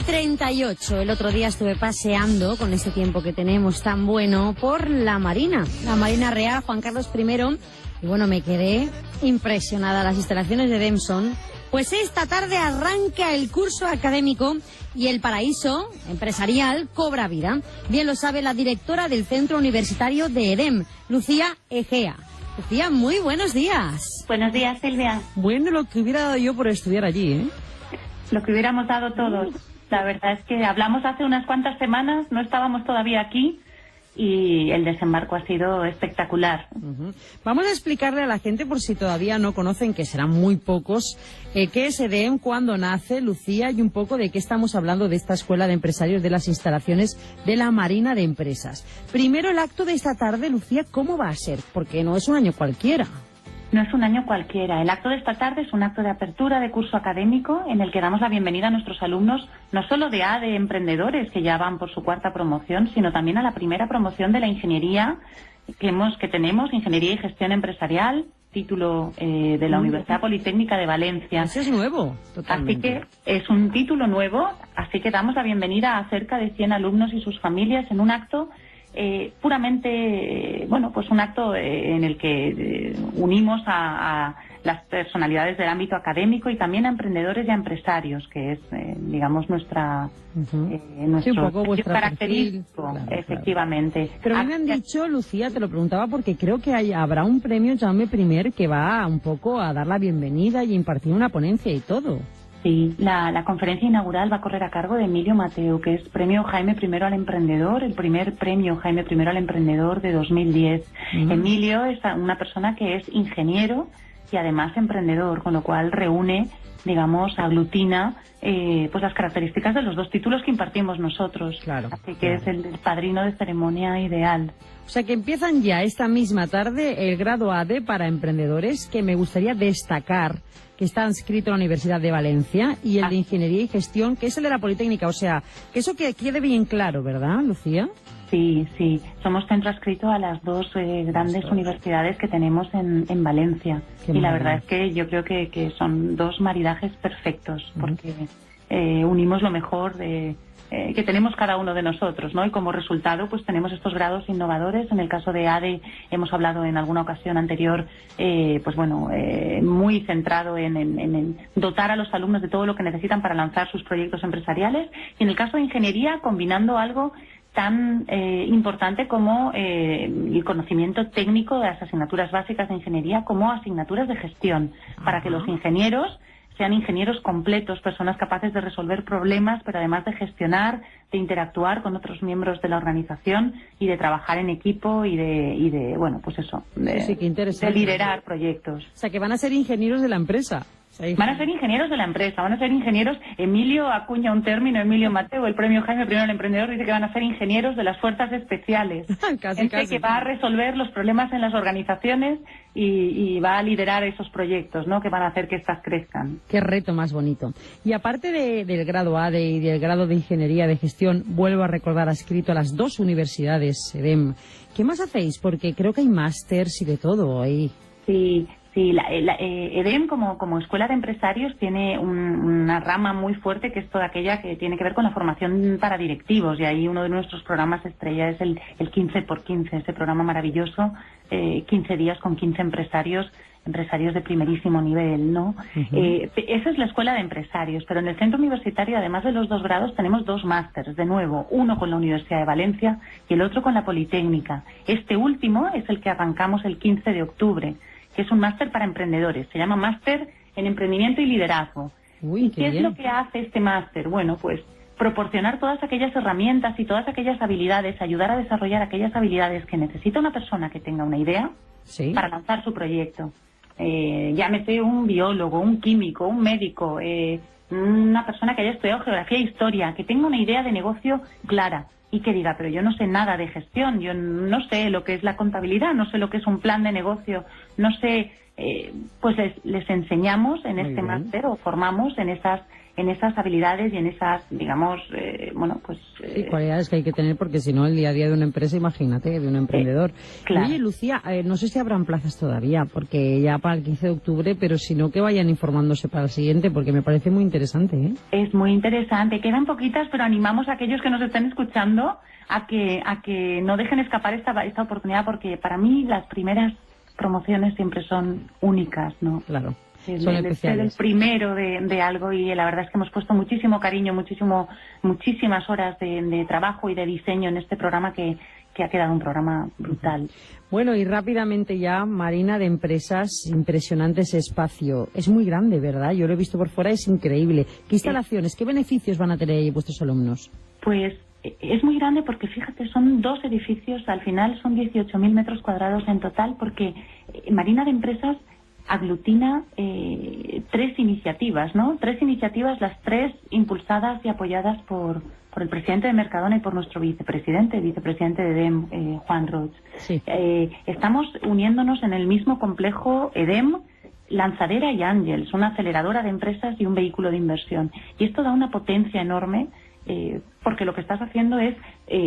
9:38. El otro día estuve paseando, con ese tiempo que tenemos tan bueno, por la Marina Real Juan Carlos I. Y bueno, me quedé impresionada. Las instalaciones de Demson. Pues esta tarde arranca el curso académico y el paraíso empresarial cobra vida. Bien lo sabe la directora del Centro Universitario de EDEM, Lucía Egea. Lucía, muy buenos días. Buenos días, Silvia. Bueno, lo que hubiera dado yo por estudiar allí, ¿eh? Lo que hubiéramos dado todos. La verdad es que hablamos hace unas cuantas semanas, no estábamos todavía aquí y el desembarco ha sido espectacular. Vamos a explicarle a la gente, por si todavía no conocen, que serán muy pocos, qué es EDEM, cuándo nace, Lucía, y un poco de qué estamos hablando de esta Escuela de Empresarios de las instalaciones de la Marina de Empresas. Primero, el acto de esta tarde, Lucía, ¿cómo va a ser? Porque no es un año cualquiera. No es un año cualquiera. El acto de esta tarde es un acto de apertura de curso académico en el que damos la bienvenida a nuestros alumnos, no solo de ADE Emprendedores, que ya van por su cuarta promoción, sino también a la primera promoción de la ingeniería que tenemos, Ingeniería y Gestión Empresarial, título de la Universidad Politécnica de Valencia. Eso es nuevo, totalmente. Así que es un título nuevo, así que damos la bienvenida a cerca de 100 alumnos y sus familias en un acto puramente, pues un acto en el que unimos a las personalidades del ámbito académico y también a emprendedores y a empresarios, que es, digamos, nuestro sí, un poco vuestra característico, perfil. Efectivamente. Claro. Pero a mí me han dicho, Lucía, te lo preguntaba porque creo que habrá un premio Jaume I que va un poco a dar la bienvenida y impartir una ponencia y todo. Sí, la conferencia inaugural va a correr a cargo de Emilio Mateu, que es premio Jaime I al Emprendedor, el primer premio Jaime I al Emprendedor de 2010. Emilio es una persona que es ingeniero y además emprendedor, con lo cual reúne, digamos, aglutina pues las características de los dos títulos que impartimos nosotros. Claro. Así que es el padrino de ceremonia ideal. O sea que empiezan ya esta misma tarde el grado ADE para emprendedores, que me gustaría destacar que está inscrito en la Universidad de Valencia, y el de Ingeniería y Gestión, que es el de la Politécnica. O sea, que eso que quede bien claro, ¿verdad, Lucía? Sí, sí. Somos centro adscrito a las dos grandes universidades que tenemos en Valencia. Y la verdad es que yo creo que son dos maridajes perfectos, porque unimos lo mejor que tenemos cada uno de nosotros, ¿no? Y como resultado, pues tenemos estos grados innovadores. En el caso de ADE hemos hablado en alguna ocasión anterior, muy centrado en dotar a los alumnos de todo lo que necesitan para lanzar sus proyectos empresariales. Y en el caso de ingeniería, combinando algo tan importante como el conocimiento técnico de las asignaturas básicas de ingeniería como asignaturas de gestión, para que los ingenieros sean ingenieros completos, personas capaces de resolver problemas, pero además de gestionar, de interactuar con otros miembros de la organización y de trabajar en equipo y de qué interesante, de liderar proyectos. O sea, que van a ser ingenieros de la empresa. Van a ser ingenieros de la empresa, van a ser ingenieros. Emilio acuña un término, Emilio Mateu, el premio Jaime I al Emprendedor, dice que van a ser ingenieros de las fuerzas especiales. casi. Que va a resolver los problemas en las organizaciones y va a liderar esos proyectos, ¿no?, que van a hacer que éstas crezcan. Qué reto más bonito. Y aparte del grado ADE y del grado de Ingeniería de Gestión, vuelvo a recordar, adscrito a las dos universidades EDEM. ¿Qué más hacéis? Porque creo que hay másters y de todo ahí. Sí, EDEM como escuela de empresarios tiene una rama muy fuerte, que es toda aquella que tiene que ver con la formación para directivos, y ahí uno de nuestros programas estrella es el 15x15, ese programa maravilloso, 15 días con 15 empresarios de primerísimo nivel, ¿no? Esa es la escuela de empresarios, pero en el centro universitario, además de los dos grados, tenemos dos másters, de nuevo, uno con la Universidad de Valencia y el otro con la Politécnica. Este último es el que arrancamos el 15 de octubre, que es un máster para emprendedores. Se llama Máster en Emprendimiento y Liderazgo. Uy, ¿Qué es lo que hace este máster? Bueno, pues proporcionar todas aquellas herramientas y todas aquellas habilidades, ayudar a desarrollar aquellas habilidades que necesita una persona que tenga una idea para lanzar su proyecto. Llámese un biólogo, un químico, un médico, una persona que haya estudiado geografía e historia, que tenga una idea de negocio clara y que diga, pero yo no sé nada de gestión, yo no sé lo que es la contabilidad, no sé lo que es un plan de negocio, no sé pues les enseñamos en este máster o formamos en esas habilidades y en esas, digamos, sí, cualidades que hay que tener, porque si no, el día a día de una empresa, imagínate, de un emprendedor. Claro. Oye, Lucía, no sé si habrán plazas todavía, porque ya para el 15 de octubre, pero si no, que vayan informándose para el siguiente, porque me parece muy interesante, ¿eh? Es muy interesante. Quedan poquitas, pero animamos a aquellos que nos estén escuchando a que no dejen escapar esta oportunidad, porque para mí las primeras promociones siempre son únicas, ¿no? Claro. Son especiales. Ser el primero de algo, y la verdad es que hemos puesto muchísimo cariño, muchísimas horas de trabajo y de diseño en este programa que ha quedado un programa brutal. Bueno, y rápidamente ya, Marina, de Empresas, impresionante ese espacio. Es muy grande, ¿verdad? Yo lo he visto por fuera, es increíble. ¿Qué instalaciones, qué beneficios van a tener ahí vuestros alumnos? Pues es muy grande porque, fíjate, son 2 edificios, al final son 18.000 metros cuadrados en total, porque Marina de Empresas aglutina 3 iniciativas, ¿no? 3 iniciativas, las 3 impulsadas y apoyadas por el presidente de Mercadona y por nuestro vicepresidente de EDEM, Juan Roig. Sí. Estamos uniéndonos en el mismo complejo EDEM, Lanzadera y Ángels, una aceleradora de empresas y un vehículo de inversión. Y esto da una potencia enorme, porque lo que estás haciendo es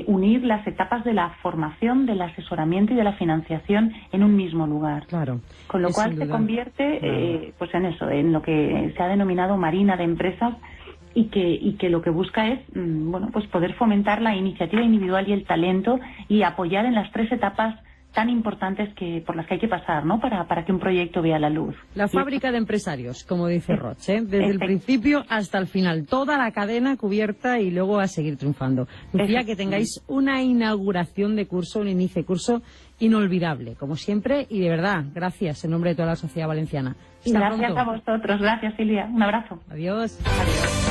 unir las etapas de la formación, del asesoramiento y de la financiación en un mismo lugar. Claro. Con lo cual se convierte pues en eso, en lo que se ha denominado Marina de Empresas, y que lo que busca es pues poder fomentar la iniciativa individual y el talento, y apoyar en las 3 etapas tan importantes por las que hay que pasar, ¿no? Para que un proyecto vea la luz. La fábrica de empresarios, como dice Roig, desde el principio hasta el final, toda la cadena cubierta, y luego a seguir triunfando. Lucía, que tengáis una inauguración de curso, un inicio de curso inolvidable, como siempre, y de verdad, gracias en nombre de toda la sociedad valenciana. Gracias a vosotros, gracias, Silvia, un abrazo. Adiós. Adiós.